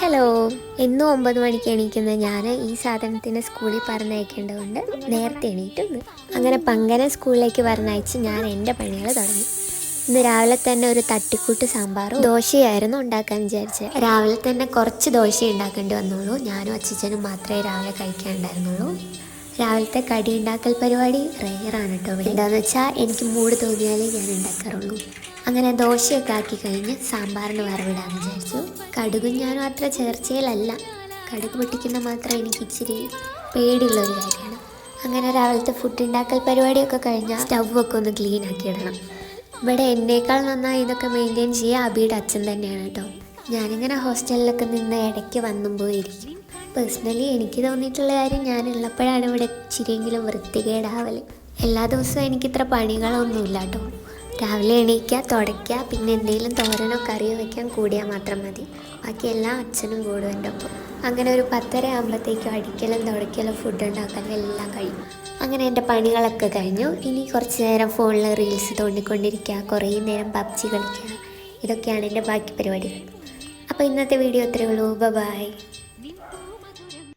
Hello, എന്നും 9 മണിക്ക് എണീക്കുന്ന ഞാൻ ഈ സാധനത്തിന് സ്കൂളിൽ പറഞ്ഞയക്കേണ്ടതുകൊണ്ട് നേരത്തെ എണീറ്റുണ്ട്. അങ്ങനെ പങ്കനെ സ്കൂളിലേക്ക് പറഞ്ഞയച്ച് ഞാൻ എൻ്റെ പണികൾ തുടങ്ങി. ഇന്ന് രാവിലെ തന്നെ ഒരു തട്ടിക്കൂട്ട് സാമ്പാറും ദോശയായിരുന്നു ഉണ്ടാക്കാൻ വിചാരിച്ചത്. രാവിലെ തന്നെ കുറച്ച് ദോശ ഉണ്ടാക്കേണ്ടി വന്നുള്ളൂ. ഞാനും അച്ഛനും മാത്രമേ രാവിലെ കഴിക്കാനുണ്ടായിരുന്നുള്ളൂ. രാവിലത്തെ കടി ഉണ്ടാക്കൽ പരിപാടി റെയറാണ് കേട്ടോ. എന്താണെന്ന് വെച്ചാൽ എനിക്ക് മൂഡ് തോന്നിയാലേ ഞാൻ ഉണ്ടാക്കാറുള്ളൂ. അങ്ങനെ ദോശയൊക്കെ ആക്കി കഴിഞ്ഞ് സാമ്പാറിന് വറവിടാമെന്ന് വിചാരിച്ചു. കടുകും ഞാനും അത്ര ചേർച്ചയിലല്ല. കടുക് പൊട്ടിക്കുന്ന മാത്രം എനിക്ക് ഇച്ചിരി പേടിയുള്ളൊരു കാര്യമാണ്. അങ്ങനെ രാവിലത്തെ ഫുഡ് ഉണ്ടാക്കൽ പരിപാടിയൊക്കെ കഴിഞ്ഞാൽ സ്റ്റൗവൊക്കെ ഒന്ന് ക്ലീൻ ആക്കി ഇടണം. ഇവിടെ എന്നേക്കാൾ നന്നായി ഇതൊക്കെ മെയിൻറ്റെയിൻ ചെയ്യുക അബിയുടെ അച്ഛൻ തന്നെയാണ് കേട്ടോ. ഞാനിങ്ങനെ ഹോസ്റ്റലിലൊക്കെ നിന്ന് ഇടയ്ക്ക് വന്നും പോയിരിക്കും. പേഴ്സണലി എനിക്ക് തോന്നിയിട്ടുള്ള കാര്യം, ഞാനുള്ളപ്പോഴാണ് ഇവിടെ ഇച്ചിരിയെങ്കിലും വൃത്തികേടാവൽ. എല്ലാ ദിവസവും എനിക്കിത്ര പണികളൊന്നുമില്ല കേട്ടോ. രാവിലെ എണീക്കുക, തുടയ്ക്കുക, പിന്നെ എന്തെങ്കിലും തോരനോ കറിയോ വയ്ക്കാൻ കൂടിയാൽ മാത്രം മതി. ബാക്കിയെല്ലാം അച്ഛനും കൂടും എൻ്റെ ഒപ്പം. അങ്ങനെ ഒരു 10:30 ആകുമ്പോഴത്തേക്കും അടിക്കലും തുടയ്ക്കലും ഫുഡ് ഉണ്ടാക്കലും എല്ലാം കഴിയും. അങ്ങനെ എൻ്റെ പണികളൊക്കെ കഴിഞ്ഞു. ഇനി കുറച്ച് നേരം ഫോണിൽ റീൽസ് തോണ്ടിക്കൊണ്ടിരിക്കുക, കുറേ നേരം പബ്ജി കളിക്കുക. ഇതൊക്കെയാണ് എൻ്റെ ബാക്കി പരിപാടികൾ. അപ്പോൾ ഇന്നത്തെ വീഡിയോ ഇത്രയേ ഉള്ളൂ. ബൈ.